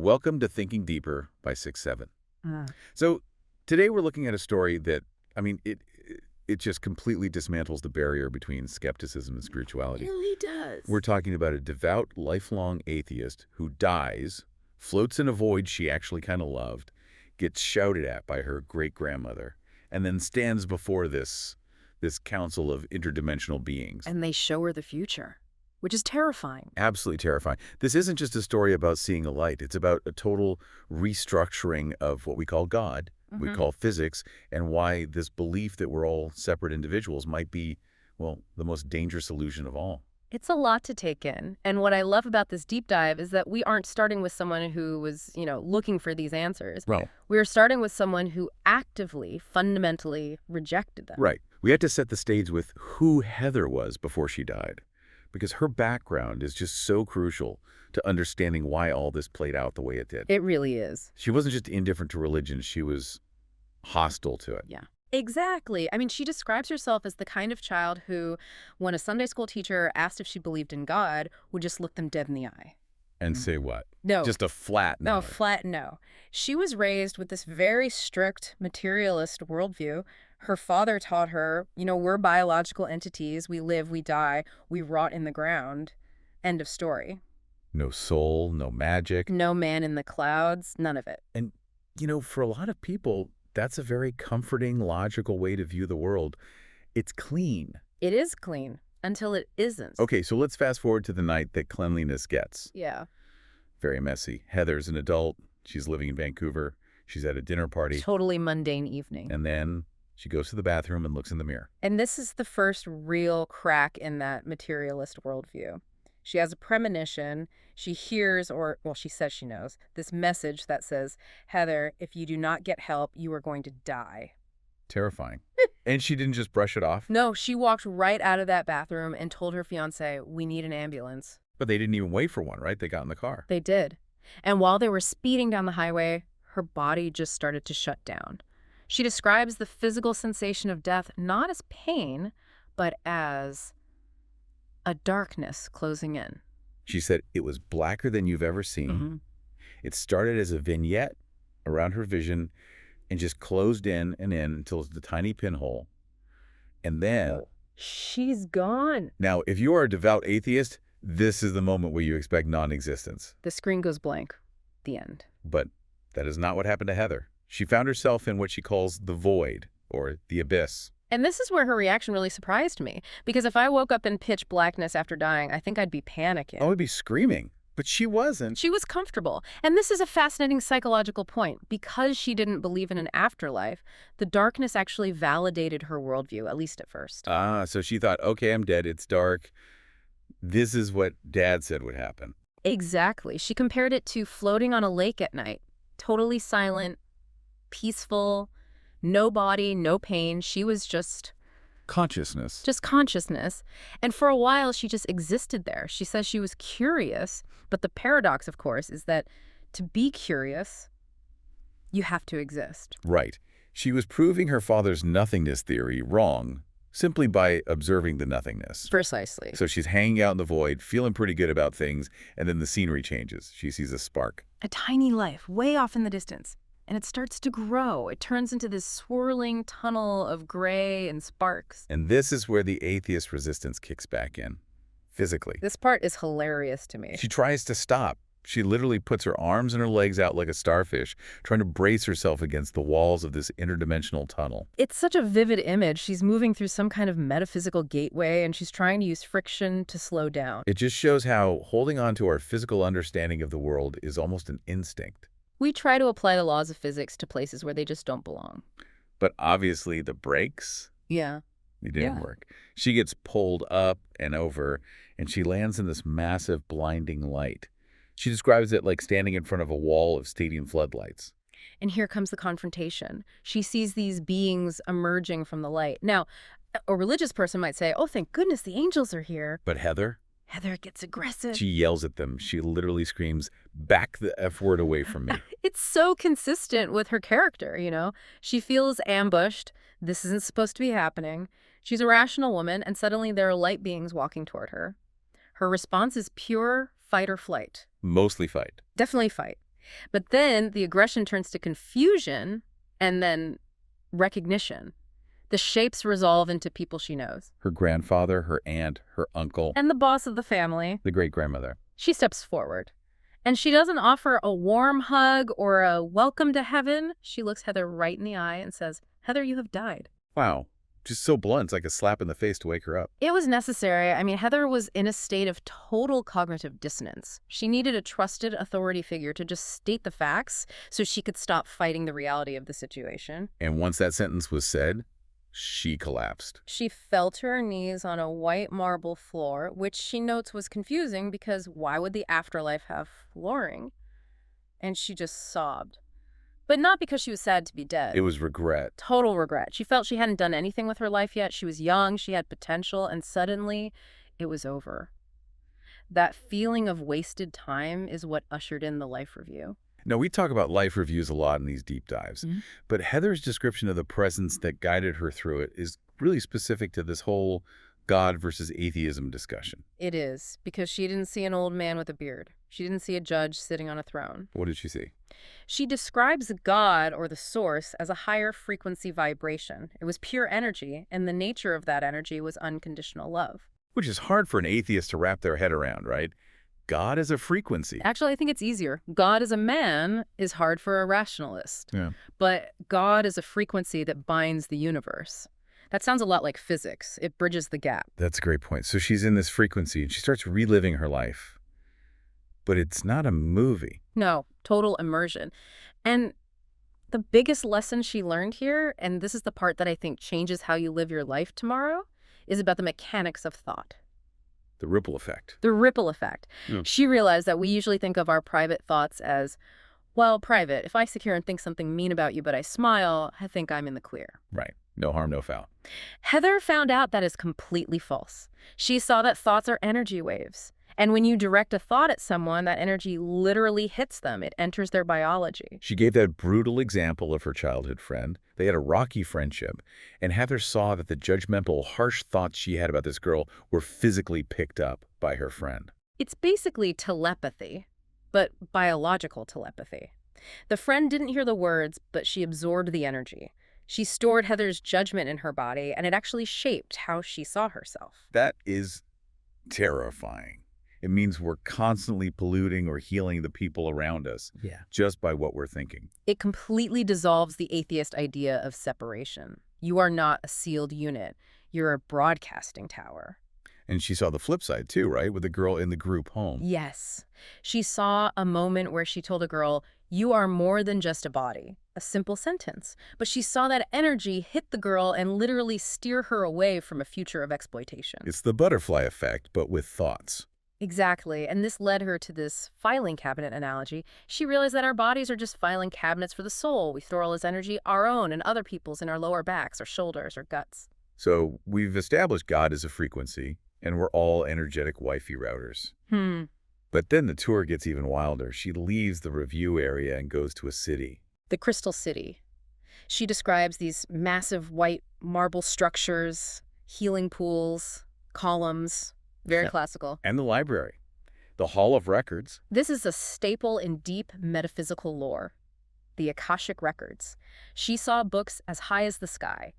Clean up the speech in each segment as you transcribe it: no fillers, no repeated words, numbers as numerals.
Welcome to Thinking Deeper by 6-7. Uh, So today we're looking at a story that, it just completely dismantles the barrier between skepticism and it spirituality. really does. We're talking about a devout, lifelong atheist who dies, floats in a void she actually kind of loved, gets shouted at by her great-grandmother, and then stands before this council of interdimensional beings. And they show her the future, which is terrifying. Absolutely terrifying. This isn't just a story about seeing a light. It's about a total restructuring of what we call God, we call physics, and why this belief that we're all separate individuals might be, well, the most dangerous illusion of all. It's a lot to take in. And what I love about this deep dive is that we aren't starting with someone who was, looking for these answers. Well, We're starting with someone who actively, fundamentally rejected them. right. We had to set the stage with who Heather was before she died, because her background is just so crucial to understanding why all this played out the way it did. It really is. She wasn't just indifferent to religion, she was hostile to it. Yeah. Exactly. I mean, she describes herself as the kind of child who, when a Sunday school teacher asked if she believed in God, would just look them dead in the eye. And say what? No. Just a flat No, no. flat no. She was raised with this very strict materialist worldview. Her father taught her, we're biological entities. We live, we die, we rot in the ground. End of story. No soul, no magic. No man in the clouds, none of it. And, for a lot of people, that's a very comforting, logical way to view the world. It's clean. It is clean until it isn't. Okay, so let's fast forward to the night that cleanliness gets. Yeah. Very messy. Heather's an adult. She's living in Vancouver. She's at a dinner party. Totally mundane evening. And then she goes to the bathroom and looks in the mirror. And this is the first real crack in that materialist worldview. She has a premonition. She hears, she says she knows, this message that says, Heather, if you do not get help, you are going to die. Terrifying. And she didn't just brush it off. No, she walked right out of that bathroom and told her fiancé, we need an ambulance. But they didn't even wait for one, right? They got in the car. They did. And while they were speeding down the highway, her body just started to shut down. She describes the physical sensation of death not as pain, but as a darkness closing in. She said it was blacker than you've ever seen. It started as a vignette around her vision and just closed in and in until it's the tiny pinhole. And then... She's gone. Now, if you are a devout atheist, this is the moment where you expect non-existence. The screen goes blank. The end. But that is not what happened to Heather. She found herself in what she calls the void, or the abyss. And this is where her reaction really surprised me. Because if I woke up in pitch blackness after dying, I think I'd be panicking. I would be screaming. But she wasn't. She was comfortable. And this is a fascinating psychological point. Because she didn't believe in an afterlife, the darkness actually validated her worldview, at least at first. So she thought, okay, I'm dead. It's dark. This is what Dad said would happen. Exactly. She compared it to floating on a lake at night. Totally silent, peaceful, no body, no pain. She was just Consciousness. consciousness. And for a while, she just existed there. She says she was curious. But the paradox, of course, is that to be curious, you have to exist. Right. She was proving her father's nothingness theory wrong simply by observing the nothingness. Precisely. So she's hanging out in the void, feeling pretty good about things, and then the scenery changes. She sees a spark. A tiny life way off in the distance. And it starts to grow. It turns into this swirling tunnel of gray and sparks. And this is where the atheist resistance kicks back in, physically. This part is hilarious to me. She tries to stop. She literally puts her arms and her legs out like a starfish, trying to brace herself against the walls of this interdimensional tunnel. It's such a vivid image. She's moving through some kind of metaphysical gateway, and she's trying to use friction to slow down. It just shows how holding on to our physical understanding of the world is almost an instinct. We try to apply the laws of physics to places where they just don't belong. But obviously the brakes, Yeah. they didn't Yeah. work. She gets pulled up and over, and she lands in this massive blinding light. She describes it like standing in front of a wall of stadium floodlights. And here comes the confrontation. She sees these beings emerging from the light. Now, a religious person might say, oh, thank goodness the angels are here. But Heather, Heather gets aggressive. she yells at them. She literally screams, "Back the F word away from me." It's so consistent with her character, She feels ambushed. This isn't supposed to be happening. She's a rational woman, and suddenly there are light beings walking toward her. Her response is pure fight or flight. Mostly fight. Definitely fight. But then the aggression turns to confusion and then recognition. The shapes resolve into people she knows. Her grandfather, her aunt, her uncle, And the boss of the family, the great-grandmother. she steps forward. And she doesn't offer a warm hug or a welcome to heaven. She looks Heather right in the eye and says, "Heather, you have died." Wow. Just so blunt. It's like a slap in the face to wake her up. It was necessary. I mean, Heather was in a state of total cognitive dissonance. She needed a trusted authority figure to just state the facts so she could stop fighting the reality of the situation. And once that sentence was said, she collapsed. She fell to her knees on a white marble floor, which she notes was confusing because why would the afterlife have flooring? And she just sobbed. But not because she was sad to be dead. It was regret. Total regret. She felt she hadn't done anything with her life yet. She was young, she had potential, and suddenly it was over. That feeling of wasted time is what ushered in the life review. Now, we talk about life reviews a lot in these deep dives, but Heather's description of the presence that guided her through it is really specific to this whole God versus atheism discussion. It is, because she didn't see an old man with a beard. She didn't see a judge sitting on a throne. What did she see? She describes God, or the source, as a higher frequency vibration. It was pure energy, and the nature of that energy was unconditional love. Which is hard for an atheist to wrap their head around, right? God is a frequency. Actually, I think it's easier. God as a man is hard for a rationalist. Yeah. But God is a frequency that binds the universe. That sounds a lot like physics. It bridges the gap. That's a great point. So she's in this frequency and she starts reliving her life. But it's not a movie. No, total immersion. And the biggest lesson she learned here, and this is the part that I think changes how you live your life tomorrow, is about the mechanics of thought. The ripple effect. The ripple effect. Yeah. She realized that we usually think of our private thoughts as, well, private. If I sit here and think something mean about you, but I smile, I think I'm in the clear. Right. No harm, no foul. Heather found out that is completely false. She saw that thoughts are energy waves. And when you direct a thought at someone, that energy literally hits them. It enters their biology. She gave that brutal example of her childhood friend. They had a rocky friendship, and Heather saw that the judgmental, harsh thoughts she had about this girl were physically picked up by her friend. It's basically telepathy, but biological telepathy. The friend didn't hear the words, but she absorbed the energy. She stored Heather's judgment in her body, and it actually shaped how she saw herself. That is terrifying. It means we're constantly polluting or healing the people around us just by what we're thinking. It completely dissolves the atheist idea of separation. You are not a sealed unit. You're a broadcasting tower. And she saw the flip side too, right? With the girl in the group home. Yes. She saw a moment where she told a girl, "You are more than just a body." A simple sentence. But she saw that energy hit the girl and literally steer her away from a future of exploitation. It's the butterfly effect, but with thoughts. Exactly. And this led her to this filing cabinet analogy. She realized that our bodies are just filing cabinets for the soul. We store all this energy, our own and other people's, in our lower backs or shoulders or guts. So we've established God as a frequency, and we're all energetic wifey routers. But then the tour gets even wilder. She leaves the review area and goes to a city. The Crystal City. She describes these massive white marble structures, healing pools, columns, very classical. And the library. The Hall of Records. This is a staple in deep metaphysical lore. The Akashic Records. She saw books as high as the sky,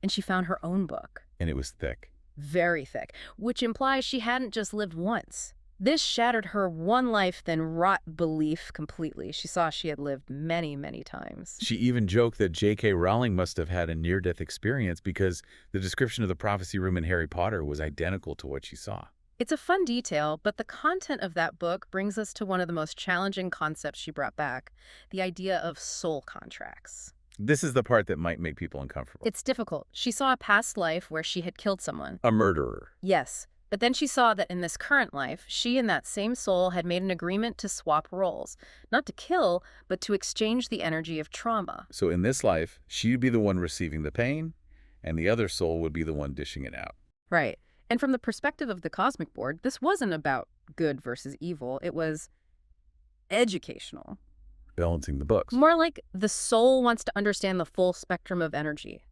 and she found her own book. And it was thick. Very thick, which implies she hadn't just lived once. This shattered her one life, then rot belief completely. She saw she had lived many, many times. She even joked that J.K. Rowling must have had a near-death experience because the description of the prophecy room in Harry Potter was identical to what she saw. It's a fun detail, but the content of that book brings us to one of the most challenging concepts she brought back, the idea of soul contracts. This is the part that might make people uncomfortable. It's difficult. She saw a past life where she had killed someone. A murderer. Yes. But then she saw that in this current life, she and that same soul had made an agreement to swap roles. Not to kill, but to exchange the energy of trauma. So in this life, she'd be the one receiving the pain, and the other soul would be the one dishing it out. Right. And from the perspective of the Cosmic Board, this wasn't about good versus evil. It was educational. Balancing the books. More like the soul wants to understand the full spectrum of energy.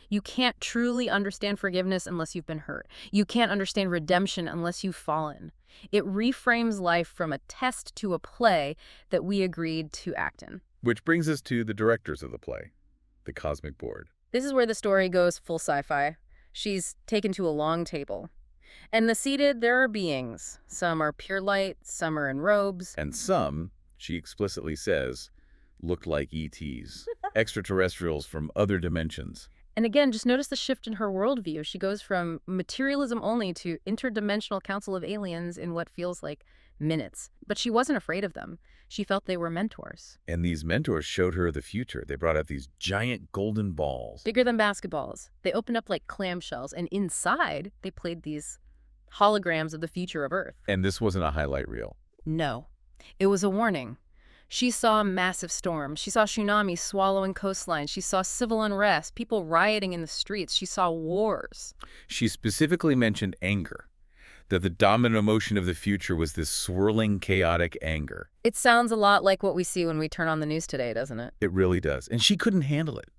You can't truly understand forgiveness unless you've been hurt. You can't understand redemption unless you've fallen. It reframes life from a test to a play that we agreed to act in. Which brings us to the directors of the play, the Cosmic Board. This is where the story goes full sci-fi. She's taken to a long table. And the seated, there are beings. Some are pure light, some are in robes. And some, she explicitly says, look like ETs, extraterrestrials from other dimensions. And again, just notice the shift in her worldview. She goes from materialism only to interdimensional council of aliens in what feels like minutes. But she wasn't afraid of them. She felt they were mentors. And these mentors showed her the future. They brought out these giant golden balls. Bigger than basketballs. They opened up like clamshells, and inside, they played these holograms of the future of Earth. And this wasn't a highlight reel. No. It was a warning. She saw massive storms. She saw tsunamis swallowing coastlines. She saw civil unrest, people rioting in the streets. She saw wars. She specifically mentioned anger, that the dominant emotion of the future was this swirling, chaotic anger. It sounds a lot like what we see when we turn on the news today, doesn't it? It really does. And she couldn't handle it.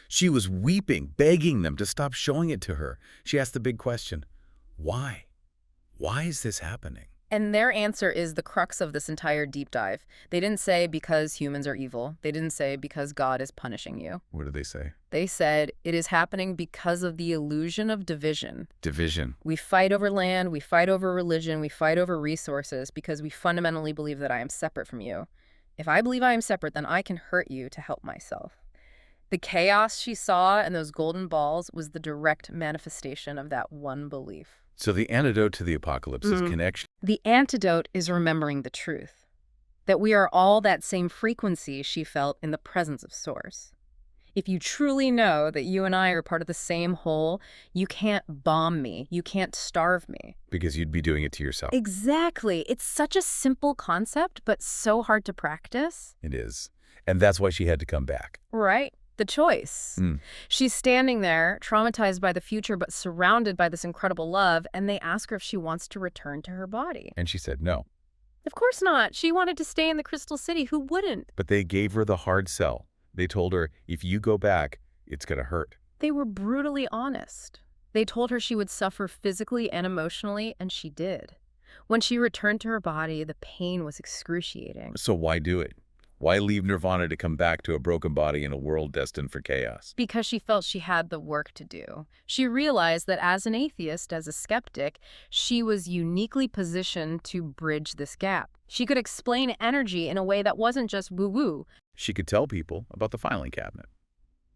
She was weeping, begging them to stop showing it to her. She asked the big question, why? Why is this happening? And their answer is the crux of this entire deep dive. They didn't say because humans are evil. They didn't say because God is punishing you. What did they say? They said it is happening because of the illusion of division. Division. We fight over land, we fight over religion, we fight over resources because we fundamentally believe that I am separate from you. If I believe I am separate, then I can hurt you to help myself. The chaos she saw in those golden balls was the direct manifestation of that one belief. So the antidote to the apocalypse is connection. The antidote is remembering the truth, that we are all that same frequency she felt in the presence of Source. If you truly know that you and I are part of the same whole, you can't bomb me, you can't starve me. Because you'd be doing it to yourself. Exactly. It's such a simple concept, but so hard to practice. It is. And that's why she had to come back. Right? The choice. She's standing there, traumatized by the future, but surrounded by this incredible love, and they ask her if she wants to return to her body. And she said no. Of course not. She wanted to stay in the Crystal City. Who wouldn't? But they gave her the hard sell. They told her, if you go back, it's going to hurt. They were brutally honest. They told her she would suffer physically and emotionally, and she did. When she returned to her body, the pain was excruciating. So why do it? Why leave Nirvana to come back to a broken body in a world destined for chaos? Because she felt she had the work to do. She realized that as an atheist, as a skeptic, she was uniquely positioned to bridge this gap. She could explain energy in a way that wasn't just woo-woo. She could tell people about the filing cabinet,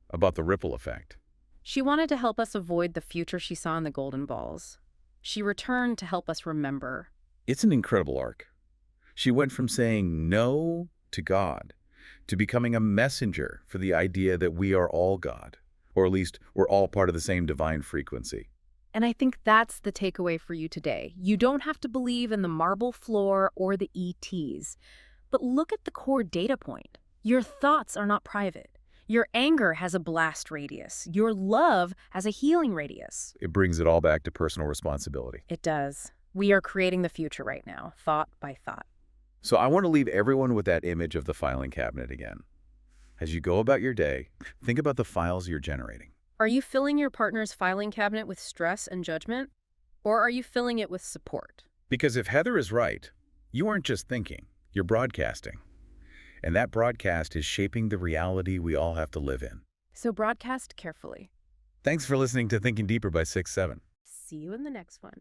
about the ripple effect. She wanted to help us avoid the future she saw in the golden balls. She returned to help us remember. It's an incredible arc. She went from saying no to God, to becoming a messenger for the idea that we are all God, or at least we're all part of the same divine frequency. And I think that's the takeaway for you today. You don't have to believe in the marble floor or the ETs, but look at the core data point. Your thoughts are not private. Your anger has a blast radius. Your love has a healing radius. It brings it all back to personal responsibility. It does. We are creating the future right now, thought by thought. So I want to leave everyone with that image of the filing cabinet again. As you go about your day, think about the files you're generating. Are you filling your partner's filing cabinet with stress and judgment? Or are you filling it with support? Because if Heather is right, you aren't just thinking, you're broadcasting. And that broadcast is shaping the reality we all have to live in. So broadcast carefully. Thanks for listening to Thinking Deeper by 6-7. See you in the next one.